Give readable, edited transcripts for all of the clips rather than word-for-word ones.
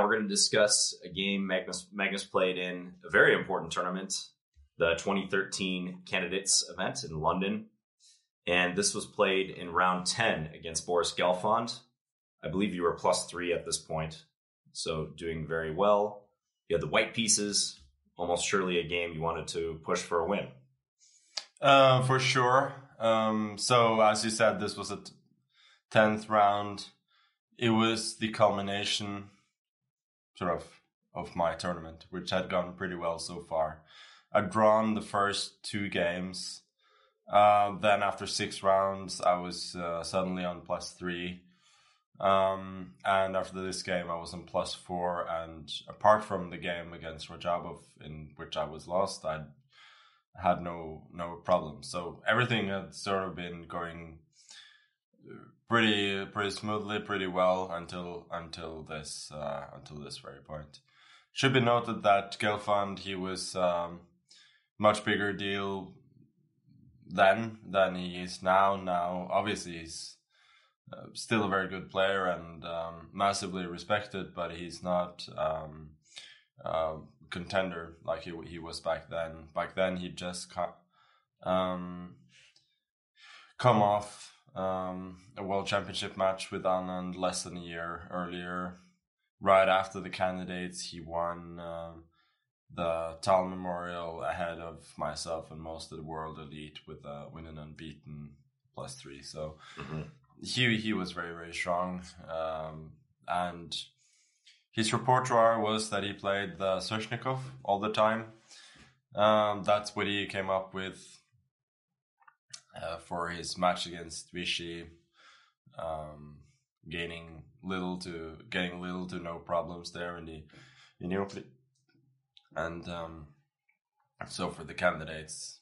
we're going to discuss a game Magnus played in a very important tournament, the 2013 Candidates event in London. And this was played in round 10 against Boris Gelfand. I believe you were +3 at this point, so doing very well. You had the white pieces, almost surely a game you wanted to push for a win. For sure. So as you said, this was a 10th round. It was the culmination of my tournament, which had gone pretty well so far. I'd drawn the first 2 games. Then after 6 rounds, I was suddenly on +3. And after this game, I was on +4. And apart from the game against Rajabov, in which I was lost, I had no problem. So everything had sort of been going pretty smoothly, pretty well until this very point. Should be noted that Gelfand, he was much bigger deal then than he is now. Now, obviously, he's still a very good player and massively respected, but he's not contender like he was back then. Back then, he'd just come off a World Championship match with Anand less than a year earlier. Right after the Candidates, he won the Tal Memorial ahead of myself and most of the world elite with winning unbeaten +3. So he was very, very strong. And his repertoire was that he played the Sveshnikov all the time. That's what he came up with for his match against Vichy, getting little to no problems there in the opening. And so for the Candidates,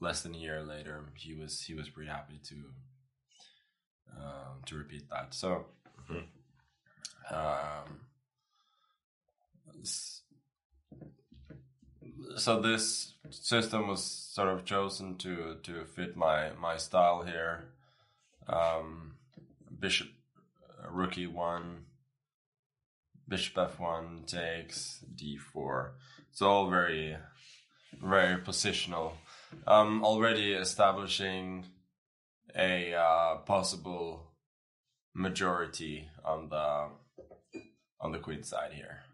less than a year later, he was pretty happy to repeat that. So. So this system was sort of chosen to fit my style here. Bishop, rook e1, bishop f1 takes d4. It's all very, very positional. Already establishing a possible majority on the queen side here,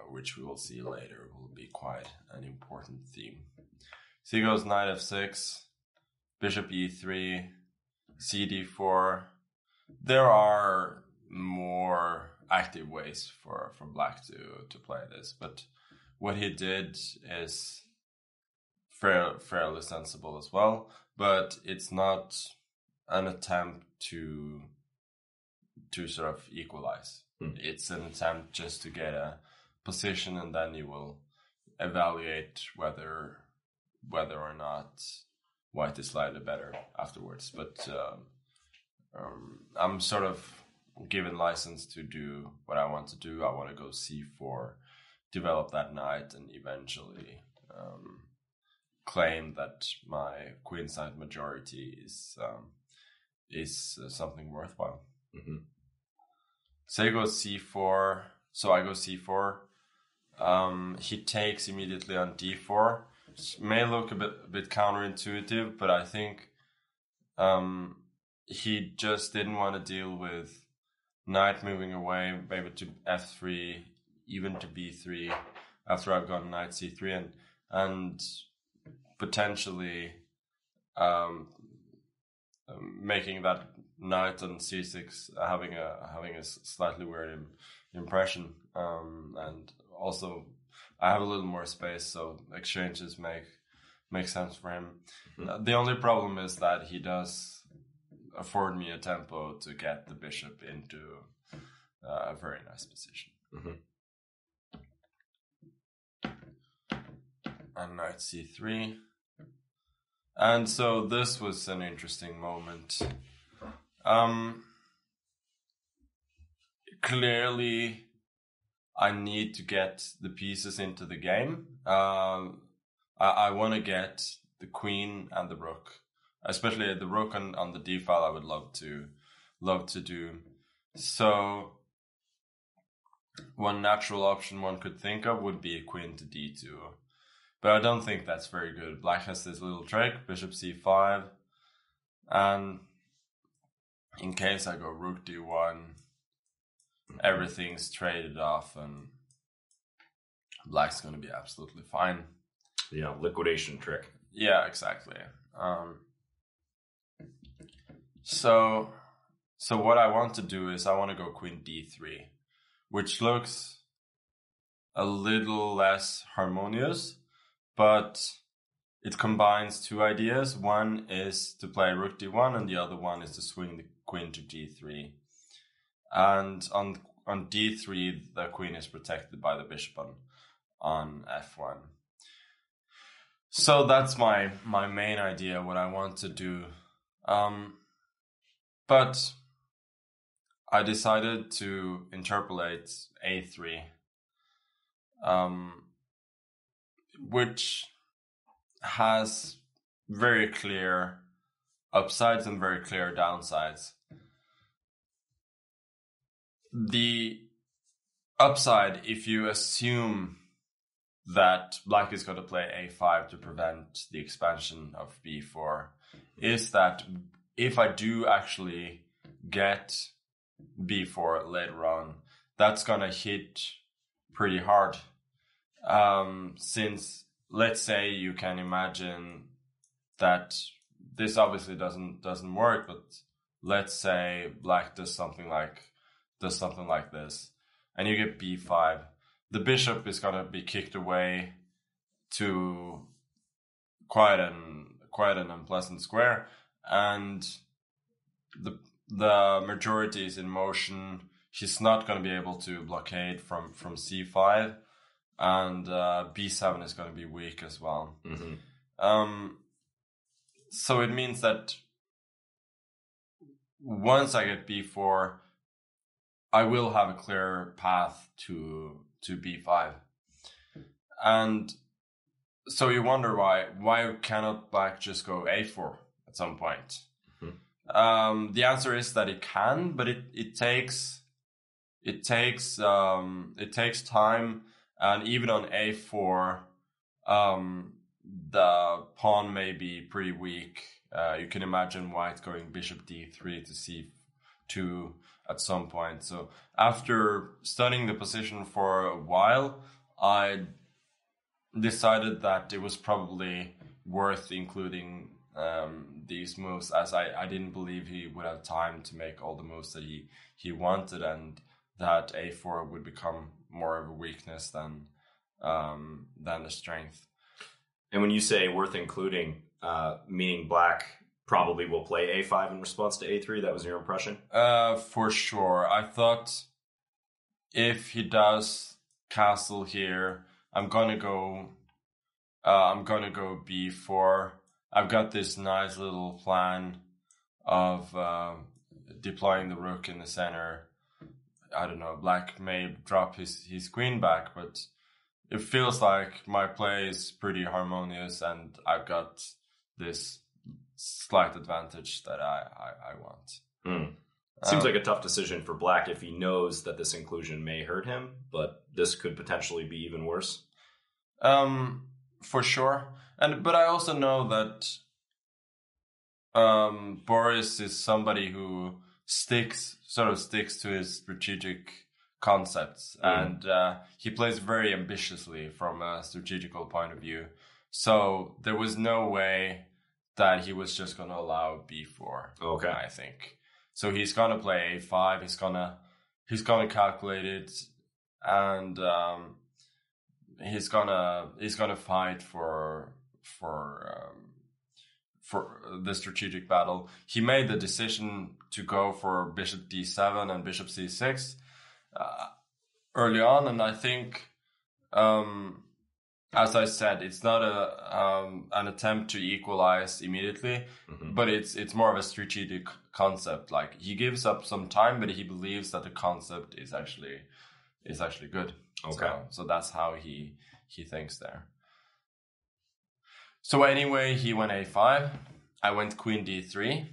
which we will see later will be quite an important theme. So he goes knight f6, bishop e3, cd4. There are more active ways for black to play this, but what he did is fairly sensible as well. But it's not an attempt to sort of equalize. It's an attempt just to get a position, and then you will evaluate whether or not white is slightly better afterwards. But I'm sort of given license to do what I want to do. I want to go c4, develop that knight, and eventually claim that my queenside majority is something worthwhile. So he goes c4, so I go c4. He takes immediately on d4, which may look a bit counterintuitive, but I think he just didn't want to deal with knight moving away, maybe to f3, even to b3, after I've gone knight c3, and potentially making that knight on c6 having a slightly weird impression, and also I have a little more space, so exchanges make sense for him. The only problem is that he does afford me a tempo to get the bishop into a very nice position. And knight c3. And so this was an interesting moment. Clearly, I need to get the pieces into the game. I want to get the queen and the rook, especially the rook on the d file. I would love to do. So one natural option one could think of would be a queen to d2. But I don't think that's very good. Black has this little trick, bishop c5. And in case I go rook d1, everything's traded off and black's going to be absolutely fine. Yeah, liquidation trick. Yeah, exactly. So what I want to do is I want to go queen d3, which looks a little less harmonious, but it combines two ideas. One is to play rook d1, and the other one is to swing the queen to d3. And on d3, the queen is protected by the bishop on f1. So that's my main idea, what I want to do. But I decided to interpolate a3, which has very clear upsides and very clear downsides. The upside, if you assume that black is going to play a5 to prevent the expansion of b4, is that if I do actually get b4 later on, that's going to hit pretty hard. Since, let's say you can imagine that this obviously doesn't work, but let's say black does something like this, and you get b5. The bishop is going to be kicked away to quite an unpleasant square, and the majority is in motion. She's not going to be able to blockade from c5, and b7 is going to be weak as well. Mm-hmm. So it means that once I get b4, I will have a clear path to b5. And so you wonder why cannot black just go a4 at some point? Mm-hmm. The answer is that it can, but it takes time, and even on a4, the pawn may be pretty weak. You can imagine white going bishop d3 to c2 at some point. So after studying the position for a while, I decided that it was probably worth including these moves, as I didn't believe he would have time to make all the moves that he wanted, and that a4 would become more of a weakness than a strength. And when you say worth including, meaning black probably will play a5 in response to a3, that was your impression? For sure. I thought if he does castle here, I'm gonna go b4. I've got this nice little plan of deploying the rook in the center. I don't know, black may drop his queen back, but it feels like my play is pretty harmonious, and I've got this slight advantage that I want. Mm. Seems like a tough decision for black if he knows that this inclusion may hurt him, but this could potentially be even worse. For sure. But I also know that Boris is somebody who sticks to his strategic concepts, and he plays very ambitiously from a strategical point of view. So there was no way that he was just going to allow b4. Okay, I think so. He's going to play a5. He's gonna calculate it, and he's gonna fight for the strategic battle. He made the decision to go for bishop d7 and bishop c6 early on, and I think, as I said, it's not an attempt to equalize immediately, mm-hmm. but it's more of a strategic concept. Like, he gives up some time, but he believes that the concept is actually good. Okay, so that's how he thinks there. So anyway, he went a5. I went queen d3.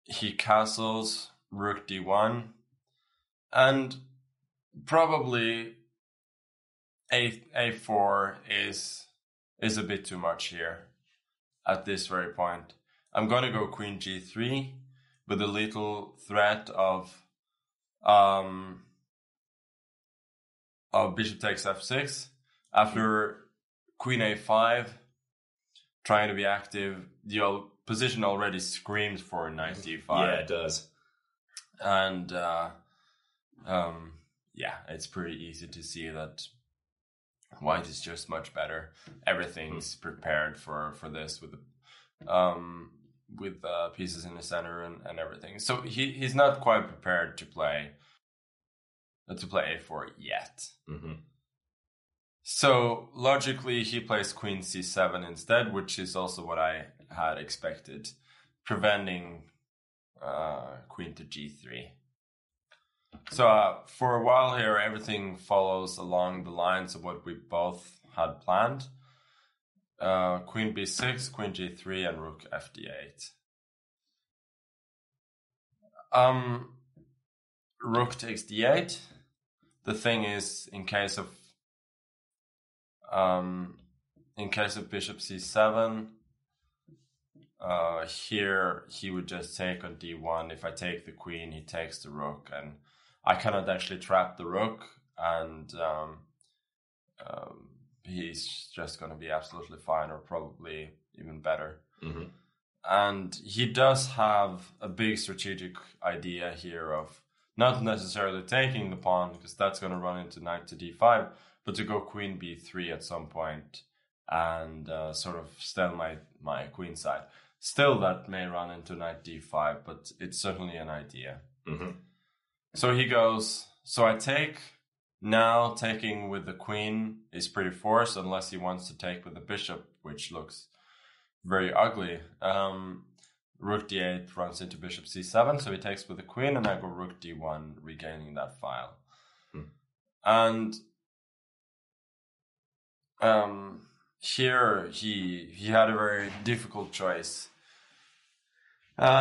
he castles rook d1, and probably a4 is a bit too much here at this very point. I'm going to go queen g3 with a little threat of bishop takes f6. After queen a5, trying to be active, the position already screams for knight d5. Yeah, it does. And it's pretty easy to see that white is just much better. Everything's prepared for this with pieces in the center and everything. So he's not quite prepared to play a4 yet. Mm-hmm. So logically, he plays queen c7 instead, which is also what I had expected, preventing queen to g3. So for a while here, everything follows along the lines of what we both had planned. Queen b6, queen g3, and rook fd8. Rook takes d8. The thing is, in case of bishop c7, here he would just take on d1. If I take the queen, he takes the rook, and I cannot actually trap the rook, and he's just going to be absolutely fine, or probably even better. Mm-hmm. And he does have a big strategic idea here of not necessarily taking the pawn, because that's going to run into knight to d5, but to go queen b3 at some point and sort of sell my queen side. Still, that may run into knight d5, but it's certainly an idea. Mm-hmm. So he goes, so I take. Now taking with the queen is pretty forced, unless he wants to take with the bishop, which looks very ugly. Rook d8 runs into bishop c7, so he takes with the queen, and I go rook d1, regaining that file. And here he had a very difficult choice.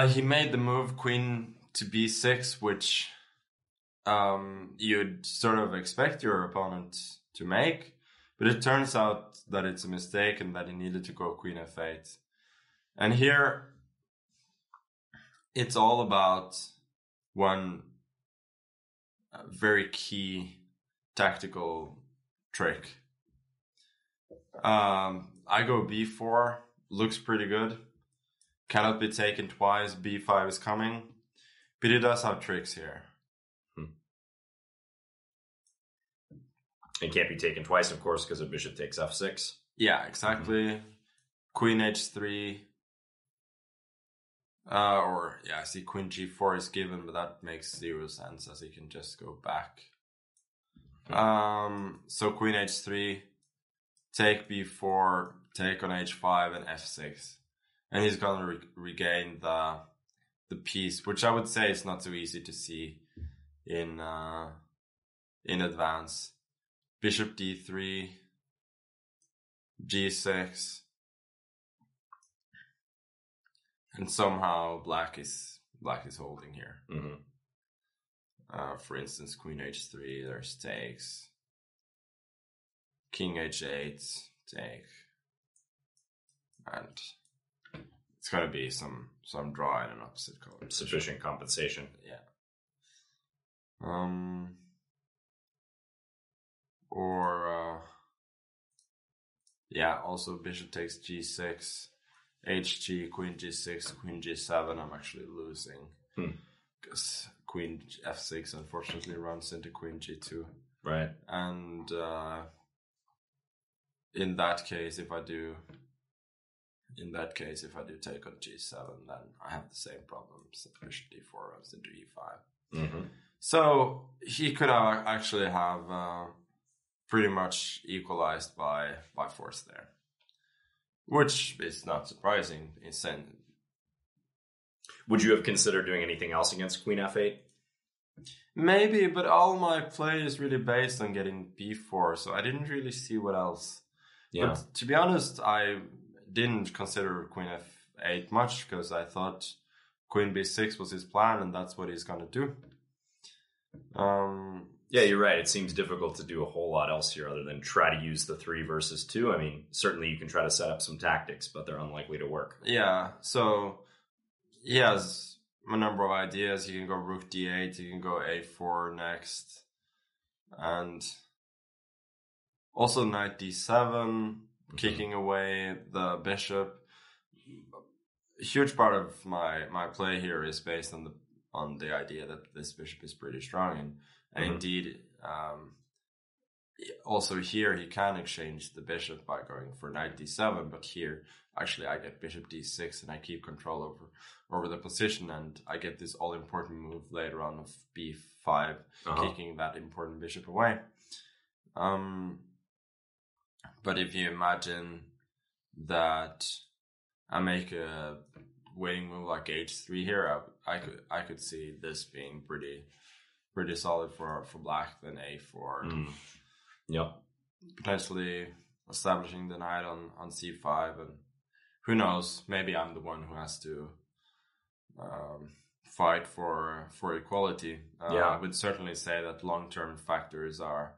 He made the move queen to b6, which you'd sort of expect your opponent to make, but it turns out that it's a mistake and that he needed to go queen f8. And here, it's all about one very key tactical trick. I go b4, looks pretty good. Cannot be taken twice, b5 is coming, but he does have tricks here. It can't be taken twice, of course, because a bishop takes f6. Yeah, exactly. Mm-hmm. Queen h3. I see queen g4 is given, but that makes zero sense, as he can just go back. So queen h3, take b4, take on h5, and f6. And he's going to regain the piece, which I would say is not so easy to see in advance. Bishop d3, g6, and somehow black is holding here. Mm-hmm. For instance, queen h3, there's takes. King h8, take, and it's going to be some draw in an opposite color. Sufficient compensation. Yeah. Also bishop takes g6, hg, queen g6, queen g7. I'm actually losing because queen f6 unfortunately runs into queen g2. Right. And in that case, if I do take on g7, then I have the same problems. Bishop d4 runs into e5. Mm-hmm. So he could actually have pretty much equalized by force there, which is not surprising. Would you have considered doing anything else against queen f8? Maybe, but all my play is really based on getting b4, so I didn't really see what else. Yeah. But to be honest, I didn't consider queen f8 much, because I thought queen b6 was his plan, and that's what he's going to do. Yeah, you're right. It seems difficult to do a whole lot else here other than try to use the 3 versus 2. I mean, certainly you can try to set up some tactics, but they're unlikely to work. Yeah, so he has a number of ideas. He can go rook d8, he can go a4 next, and also knight d7, kicking away the bishop. A huge part of my play here is based on the idea that this bishop is pretty strong, and indeed, also here he can exchange the bishop by going for knight d7, but here actually I get bishop d6 and I keep control over the position, and I get this all important move later on of b5, kicking that important bishop away. But if you imagine that I make a winning move like h3 here, I could see this being pretty solid for black. Then a4. Yep. Potentially establishing the knight on c5, and who knows, maybe I'm the one who has to fight for equality. I would certainly say that long-term factors are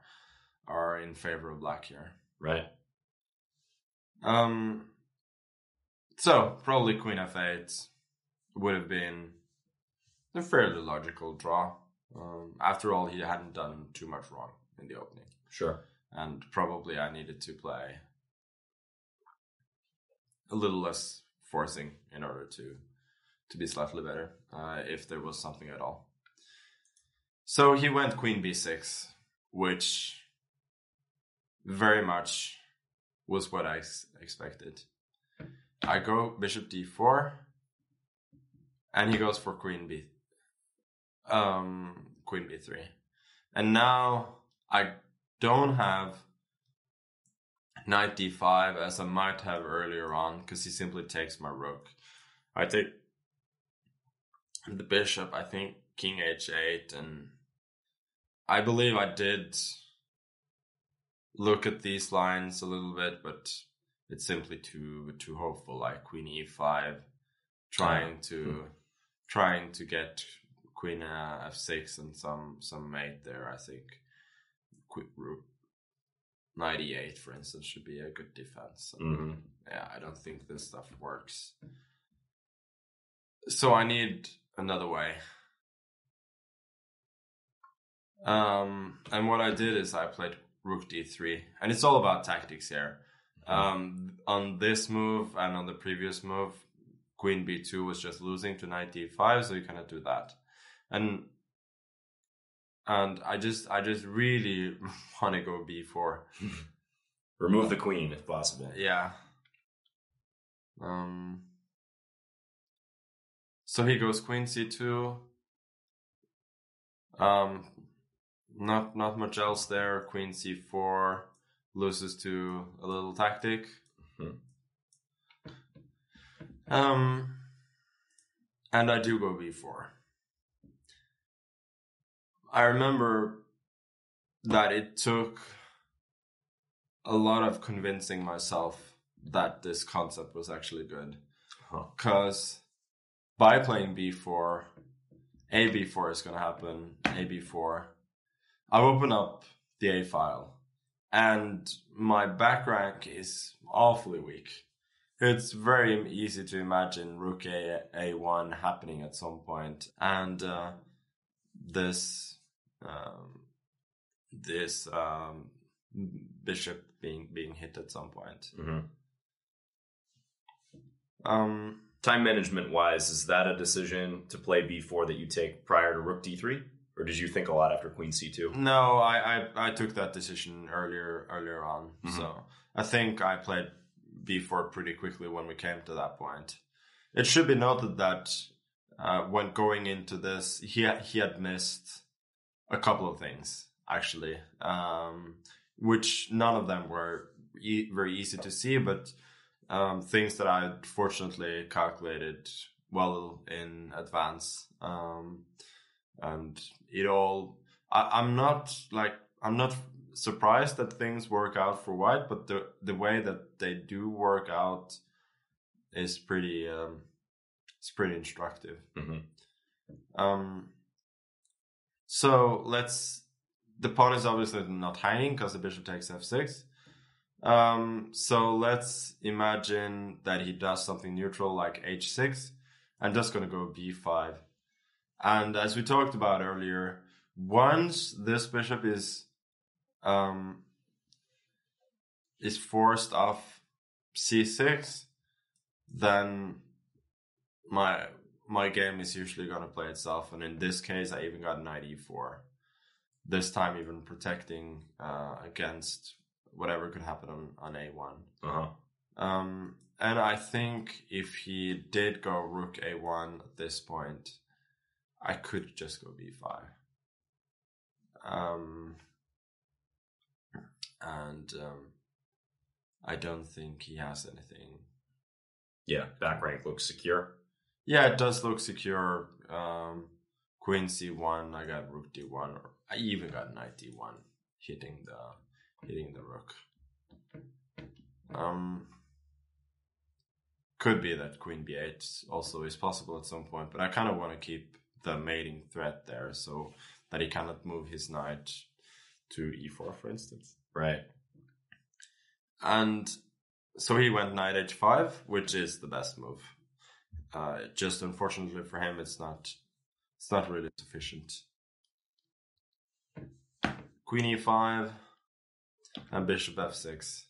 in favor of black here. Right. So probably queen f8 would have been a fairly logical draw. After all, he hadn't done too much wrong in the opening. Sure. And probably I needed to play a little less forcing in order to be slightly better, if there was something at all. So he went queen b6, which very much was what I expected. I go bishop d4, and he goes for queen b3. And now I don't have knight d5 as I might have earlier on, because he simply takes my rook. I take the bishop, I think king h8, and I believe I did look at these lines a little bit, but it's simply too hopeful, like queen e5, trying to get queen f6 and some mate there. I think quick rook knight e8, for instance, should be a good defense. Yeah, I don't think this stuff works. So I need another way. And what I did is I played rook d3, and it's all about tactics here. On this move and on the previous move, queen b2 was just losing to knight d5, so you cannot do that. And I just really want to go b4. Remove the queen if possible. Yeah. So he goes queen c2. Not much else there. Queen c4 loses to a little tactic. And I do go b4. I remember that it took a lot of convincing myself that this concept was actually good. Because by playing b4, a b4 is going to happen, a b4. I open up the a file, and my back rank is awfully weak. It's very easy to imagine rook a1 happening at some point, and this bishop being hit at some point. Time management wise, is that a decision to play b4 that you take prior to rook d3, or did you think a lot after queen c2? No, I took that decision earlier on. So I think I played b4 pretty quickly when we came to that point. It should be noted that when going into this, he had missed a couple of things, actually, which none of them were very easy to see, but things that I fortunately calculated well in advance. And it all, I'm not surprised that things work out for white, but the way that they do work out is pretty it's pretty instructive. Mm-hmm. So the pawn is obviously not hanging because the bishop takes f6. So let's imagine that he does something neutral like h6 and just going to go b5. And as we talked about earlier, once this bishop is forced off c6, then my game is usually going to play itself. And in this case, I even got knight e4. This time even protecting against whatever could happen on a1. Uh-huh. And I think if he did go rook a1 at this point, I could just go b5. I don't think he has anything. Yeah, back rank looks secure. Yeah, it does look secure. Queen c1, I got rook d1, or I even got knight d1 hitting the rook. Could be that queen b8 also is possible at some point, but I kind of want to keep the mating threat there so that he cannot move his knight to e4, for instance. Right. And so he went knight h5, which is the best move. Just unfortunately for him, it's not really sufficient. Queen e5 and bishop f6.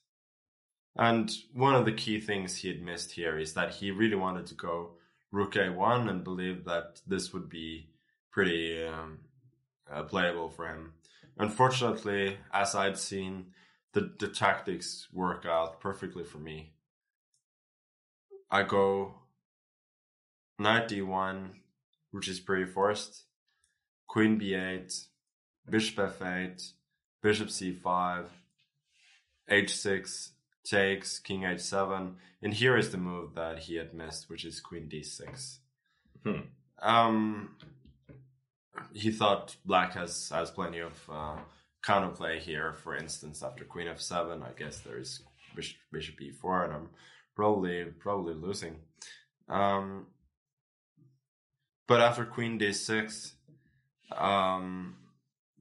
And one of the key things he had missed here is that he really wanted to go rook a1 and believed that this would be pretty playable for him. Unfortunately, as I'd seen, the tactics work out perfectly for me. I go knight d1, which is pretty forced, queen b8, bishop f8, bishop c5, h6, takes, king h7, and here is the move that he had missed, which is queen d6. He thought black has plenty of counterplay here. For instance, after queen f7, I guess there is bishop e4, and I'm probably losing. But after queen d6,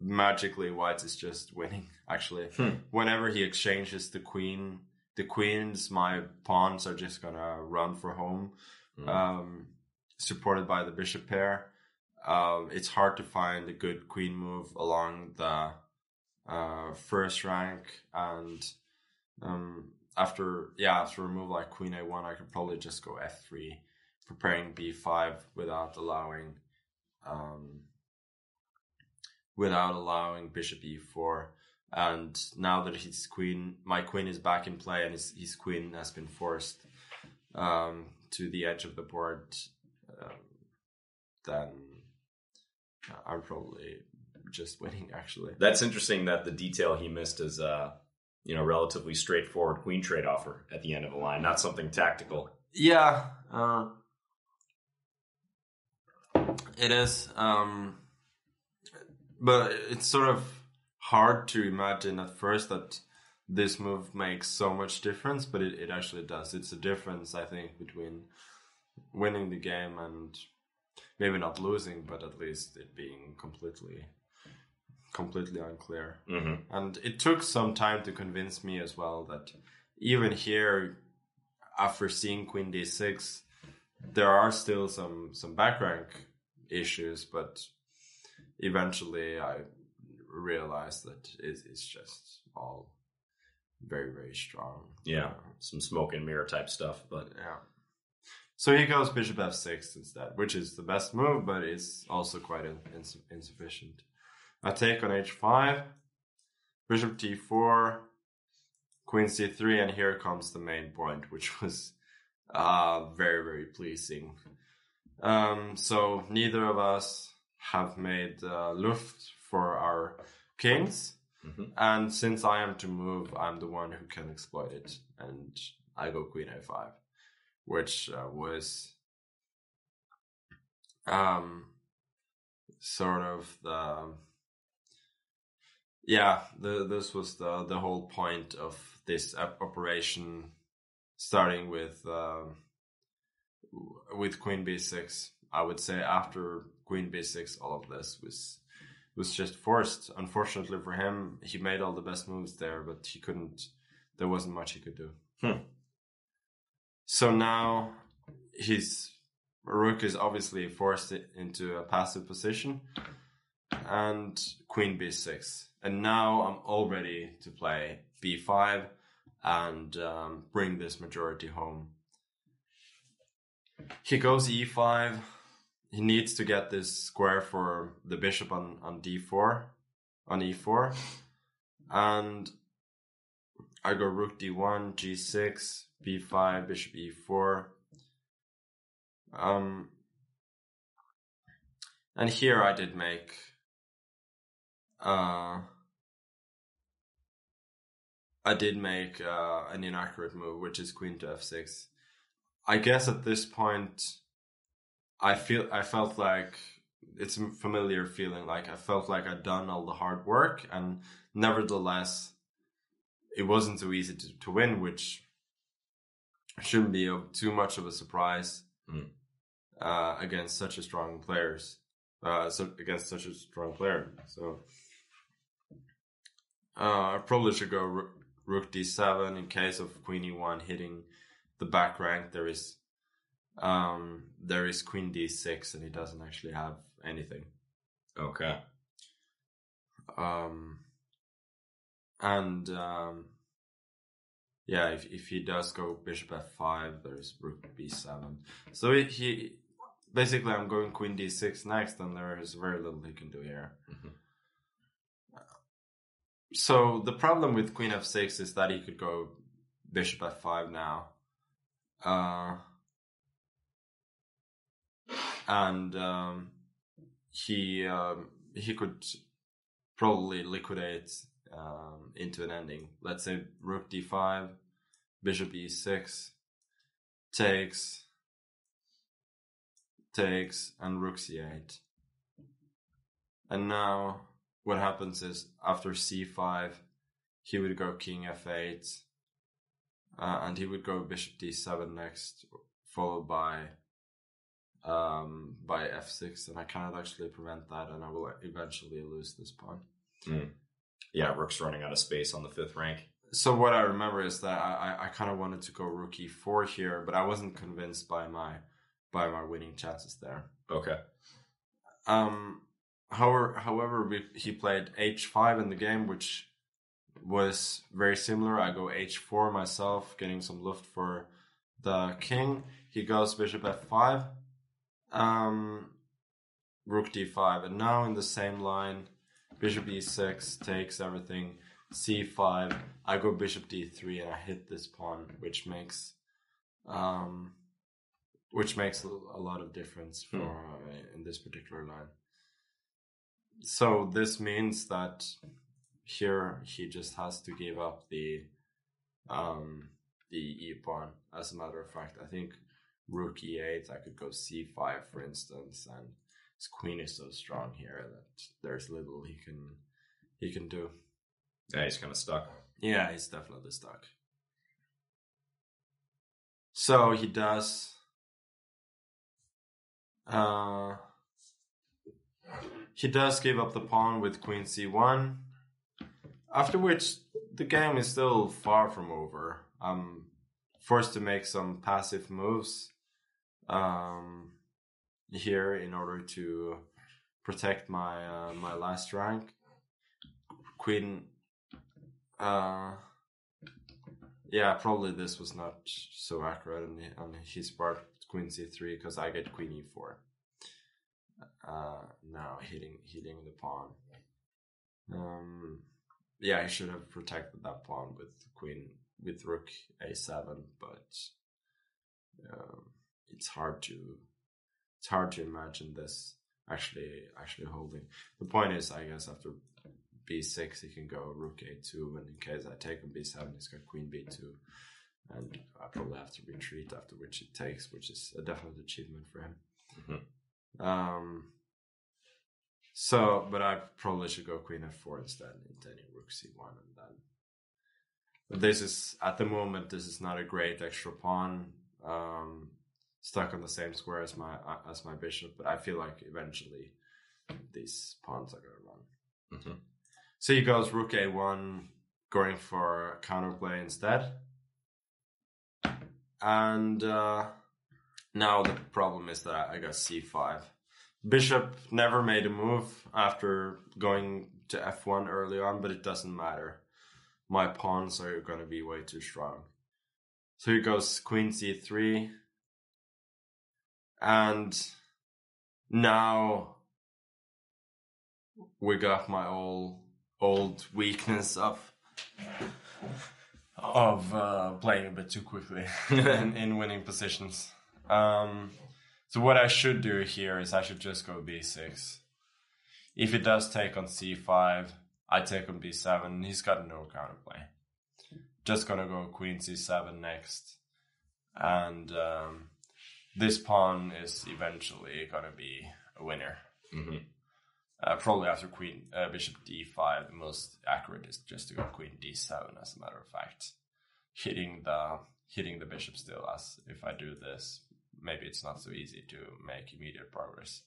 magically white is just winning, actually. Whenever he exchanges the queens, my pawns are just gonna run for home, supported by the bishop pair. It's hard to find a good queen move along the first rank, and after a move like queen a1, I could probably just go f3, preparing b5 without allowing bishop e4. And now that my queen is back in play, and his queen has been forced to the edge of the board, then I'm probably just winning, actually. That's interesting that the detail he missed is relatively straightforward queen trade offer at the end of a line, not something tactical. Yeah, it is. But it's sort of hard to imagine at first that this move makes so much difference, but it actually does. It's a difference, I think, between winning the game and maybe not losing, but at least it being completely unclear. And it took some time to convince me as well that even here, after seeing queen d6, there are still some back rank issues, but eventually I realized that it's just all very, very strong. Yeah, some smoke and mirror type stuff, but yeah. So he goes bishop f6 instead, which is the best move, but it's also quite insufficient. I take on h5, bishop d4, queen c3, and here comes the main point, which was very, very pleasing. So neither of us have made luft for our kings, and since I am to move, I'm the one who can exploit it, and I go queen a5, which was sort of this was the whole point of this operation, starting with with queen b6. I would say after queen b6, all of this was just forced. Unfortunately for him, he made all the best moves there, but he couldn't. There wasn't much he could do. So now his rook is obviously forced into a passive position, and queen b6. And now I'm all ready to play b5 and bring this majority home. He goes e5. He needs to get this square for the bishop on d4, on e4. And I go rook d1, g6, b5, bishop e4. And here I did make an inaccurate move, which is queen to f6. I guess at this point, I felt like it's a familiar feeling. Like I felt like I'd done all the hard work, and nevertheless, it wasn't so easy to win, which shouldn't be too much of a surprise against such a strong player. So I probably should go rook d7 in case of queen e1 hitting the back rank. There is queen d6, and he doesn't actually have anything. Okay. Yeah, if he does go bishop f5, there's rook b7. So he basically, I'm going queen d6 next, and there is very little he can do here. So the problem with queen f6 is that he could go bishop f5 now. He could probably liquidate into an ending. Let's say rook d5, bishop e6, takes, and rook c8. And now what happens is after c5, he would go king f8, and he would go bishop d7 next, followed by f6, and I cannot actually prevent that, and I will eventually lose this pawn. Yeah, rook's running out of space on the 5th rank. So what I remember is that I kind of wanted to go rook e4 here, but I wasn't convinced by my winning chances there. Okay. However, he played h5 in the game, which was very similar. I go h4 myself, getting some luft for the king. He goes bishop f5, rook d5, and now in the same line, bishop e6 takes everything, c5. I go bishop d3, and I hit this pawn, which makes a lot of difference for in this particular line. So this means that here he just has to give up the e pawn. As a matter of fact, I think rook e8. I could go c5, for instance, and his queen is so strong here that there's little he can do. Yeah, he's kind of stuck. Yeah, he's definitely stuck. So he does. He does give up the pawn with queen c1, after which the game is still far from over. I'm forced to make some passive moves here in order to protect my my last rank. Queen, yeah, probably this was not so accurate on his part. Queen c3, because I get queen e4. Now hitting the pawn. Yeah, I should have protected that pawn with rook a7, but it's hard to imagine this actually holding. The point is, I guess after b6 he can go rook a2, and in case I take on b7 he's got queen b2, and I probably have to retreat, after which it takes, which is a definite achievement for him. So, but I probably should go queen f4 instead, intending rook c1, and then. But this is, at the moment, this is not a great extra pawn. stuck on the same square as my bishop, but I feel like eventually these pawns are going to run. Mm-hmm. So he goes rook a1, going for counterplay instead. And now the problem is that I got c5. Bishop never made a move after going to f1 early on, but it doesn't matter. My pawns are going to be way too strong. So he goes queen c3. And now we got my old weakness of playing a bit too quickly in winning positions. So what I should do here is I should just go b6. If he does take on c5, I take on b7. He's got no counterplay. Just gonna go queen c7 next. And this pawn is eventually gonna be a winner. Mm-hmm. Probably after bishop d5, the most accurate is just to go queen d7, as a matter of fact. Hitting the bishop still, as if I do this, maybe it's not so easy to make immediate progress.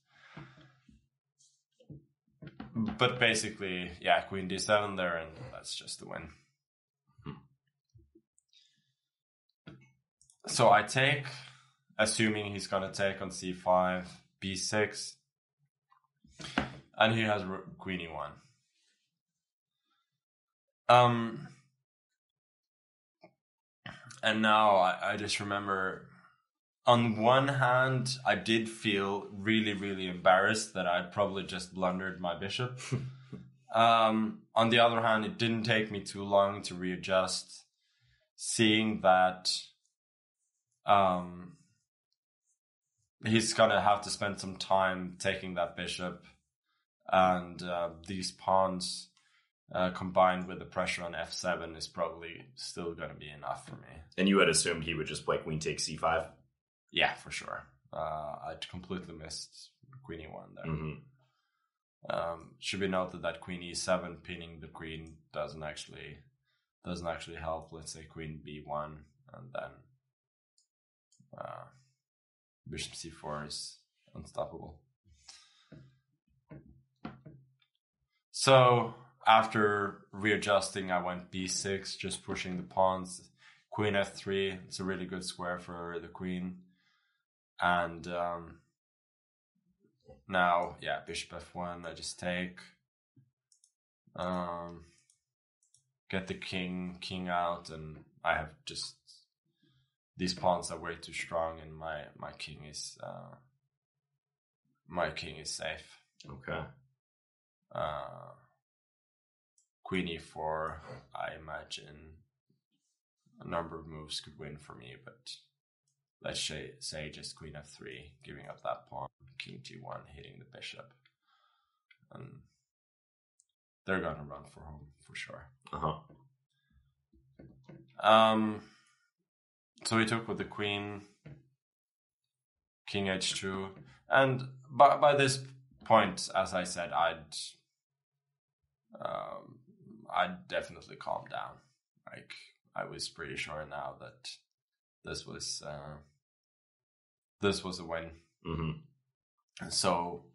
But basically, yeah, queen d7 there, and that's just the win. So I take, assuming he's going to take on c5, b6, and he has queen e1. And now I just remember, on one hand, I did feel really, really embarrassed that I'd probably just blundered my bishop. On the other hand, it didn't take me too long to readjust, seeing that he's gonna have to spend some time taking that bishop, and these pawns combined with the pressure on f7 is probably still gonna be enough for me. And you had assumed he would just play queen takes c5? Yeah, for sure. I'd completely missed queen e1 there. Mm-hmm. Should be noted that queen e7 pinning the queen doesn't actually help. Let's say queen b1, and then bishop c4 is unstoppable. So after readjusting, I went b6, just pushing the pawns. Queen f3, it's a really good square for the queen. And now, yeah, bishop f1, I just take. Get the king out, and I have just... These pawns are way too strong, and my king is safe. Okay. Queen e4, I imagine a number of moves could win for me, but let's say just queen f3, giving up that pawn, king g1, hitting the bishop, and they're gonna run for home for sure. So he took with the queen, king h2, and by this point, as I said, I'd definitely calm down. Like, I was pretty sure now that this was a win. Mm-hmm. So,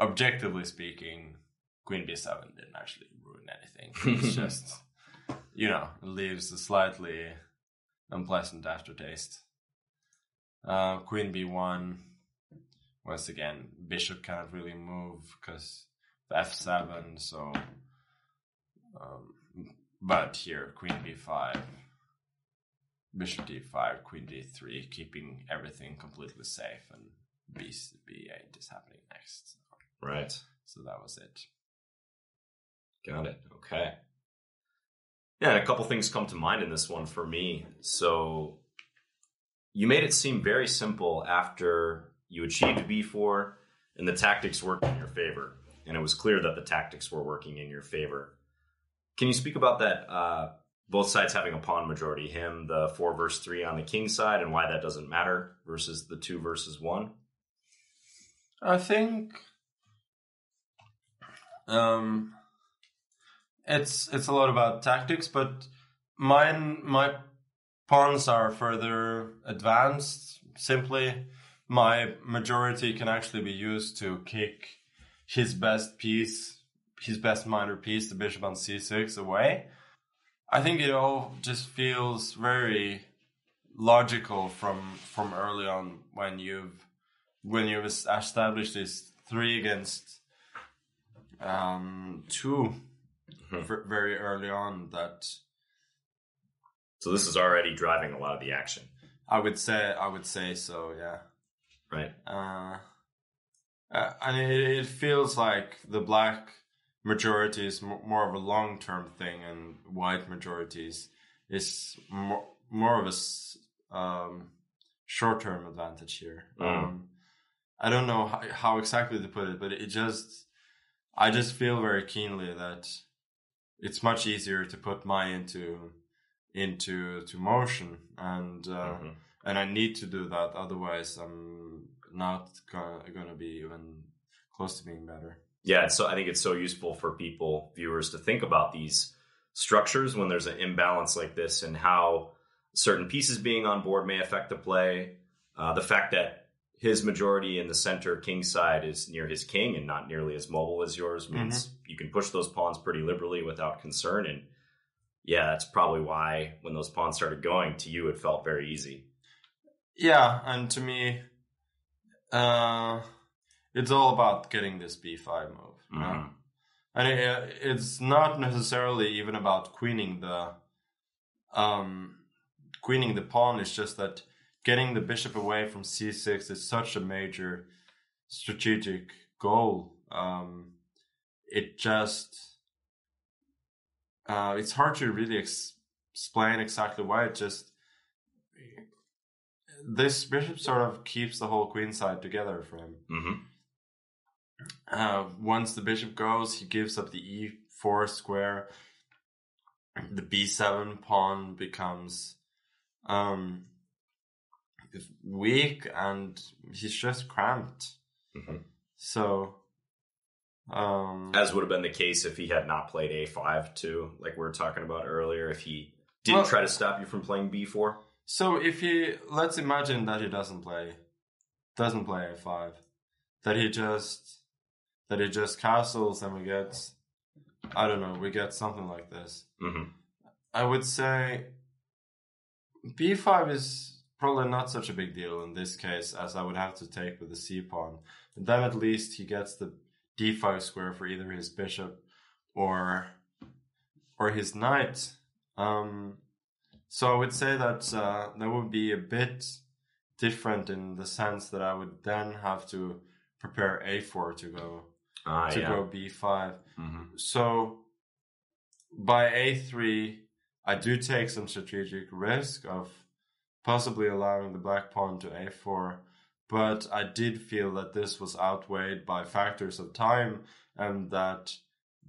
objectively speaking, queen b7 didn't actually ruin anything. It's just, leaves a slightly unpleasant aftertaste. Queen b1, once again, bishop can't really move because f7, so but here queen b5, bishop d5, queen d3, keeping everything completely safe, and b8 is happening next. Right. So that was it. Got it. Okay. Yeah, and a couple things come to mind in this one for me. So you made it seem very simple after you achieved b4 and the tactics worked in your favor. And it was clear that the tactics were working in your favor. Can you speak about that? Both sides having a pawn majority, him, the 4 versus 3 on the king side, and why that doesn't matter versus the 2 versus 1? I think it's a lot about tactics, but my pawns are further advanced simply my majority can actually be used to kick his best piece, his best minor piece, the bishop on c6 away. I think it all just feels very logical from early on when you've established this 3 against 2 very early on. That so this is already driving a lot of the action. I would say so, yeah. Right. And it feels like the black majority is more of a long-term thing, and white majorities is more of a short-term advantage here. I don't know how exactly to put it, but I just feel very keenly that it's much easier to put my into motion, and I need to do that. Otherwise, I'm not gonna be even close to being better. Yeah, so I think it's so useful for viewers, to think about these structures when there's an imbalance like this, and how certain pieces being on board may affect the play. The fact that his majority in the center king side is near his king and not nearly as mobile as yours means you can push those pawns pretty liberally without concern. And yeah, that's probably why when those pawns started going, to you it felt very easy. Yeah, and to me, it's all about getting this b5 move. And it's not necessarily even about queening the pawn. It's just that getting the bishop away from c6 is such a major strategic goal. It's hard to really explain exactly why. This bishop sort of keeps the whole queen side together for him. Once the bishop goes, he gives up the e4 square. The b7 pawn becomes weak, and he's just cramped. So, as would have been the case if he had not played a5 too, like we were talking about earlier. If he didn't try to stop you from playing b4. So let's imagine that he doesn't play a5, that he just castles, and we get something like this. I would say b5 is probably not such a big deal in this case, as I would have to take with the c pawn. And then at least he gets the d5 square for either his bishop or his knight. So I would say that that would be a bit different in the sense that I would then have to prepare a4 to go b5. So by a3, I do take some strategic risk of possibly allowing the black pawn to a4, but I did feel that this was outweighed by factors of time, and that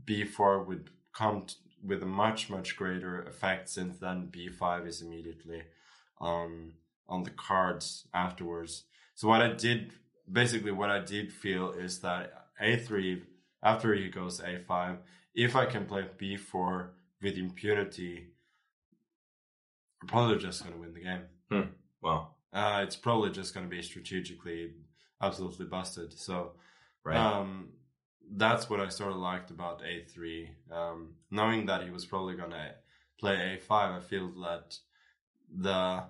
b4 would come with a much, much greater effect, since then b5 is immediately on the cards afterwards. So what I did feel is that a3, after he goes a5, if I can play b4 with impunity, I'm probably just going to win the game. Wow. It's probably just going to be strategically absolutely busted. So, that's what I sort of liked about a3. Knowing that he was probably going to play a5, I feel that the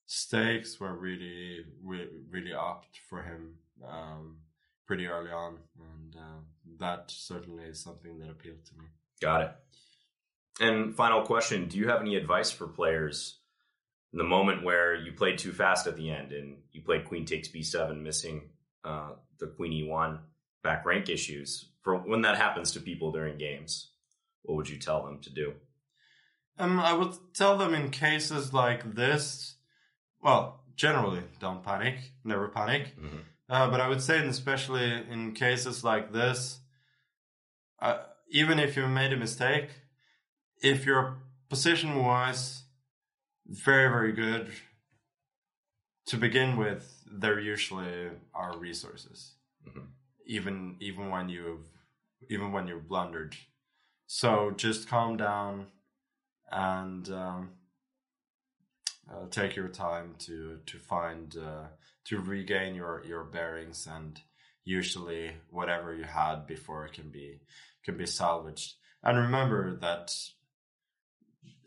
stakes were really, really upped for him pretty early on, and that certainly is something that appealed to me. Got it. And final question, do you have any advice for players in the moment where you played too fast at the end and you played queen takes b7, missing the queen e1 back rank issues? For when that happens to people during games, what would you tell them to do? I would tell them in cases like this, well, generally don't panic, never panic. But I would say, especially in cases like this, even if you made a mistake, if your position-wise very, very good to begin with, there usually are resources, even when you've blundered. So just calm down and take your time to find to regain your bearings, and usually whatever you had before can be salvaged. And remember that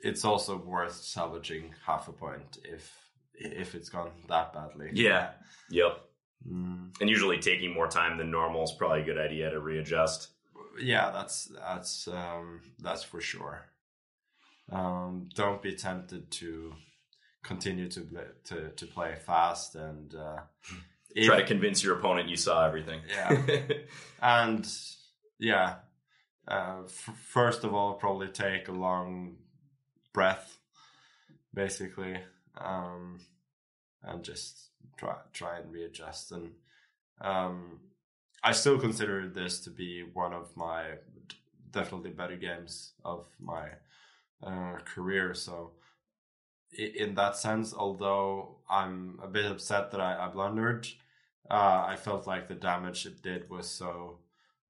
it's also worth salvaging half a point if it's gone that badly. Yeah. Yep. And usually taking more time than normal is probably a good idea to readjust. Yeah, that's for sure. Don't be tempted to continue to play fast and try to convince your opponent you saw everything. Yeah, and yeah. First of all, probably take a long breath, basically, and just try and readjust. And I still consider this to be one of my definitely better games of my career. So in that sense, although I'm a bit upset that I blundered, I felt like the damage it did was so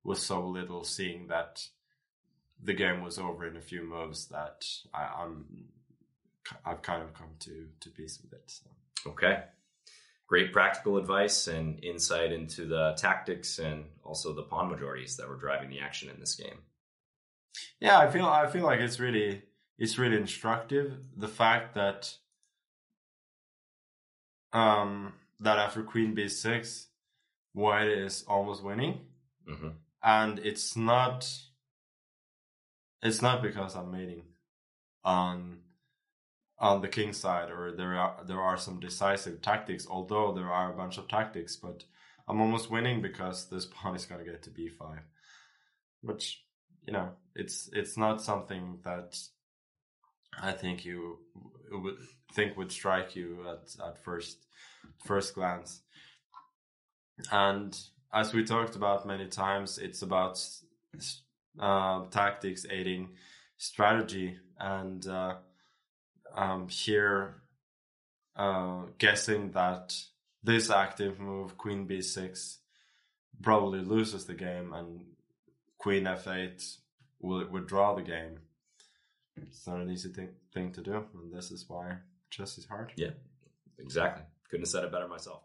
little, seeing that the game was over in a few moves, that I've kind of come to peace with it. So. Okay. Great practical advice and insight into the tactics and also the pawn majorities that were driving the action in this game. Yeah, I feel like it's really instructive. The fact that that after Queen B6, White is almost winning, and it's not because I'm mating on the king side, or there are some decisive tactics, although there are a bunch of tactics, but I'm almost winning because this pawn is going to get to b5, which, it's not something that I think you would think would strike you at first glance. And as we talked about many times, it's about tactics aiding strategy, and here guessing that this active move, Queen B6, probably loses the game, and Queen F8 would draw the game. It's not an easy thing to do, and this is why chess is hard. Yeah, exactly. Couldn't have said it better myself.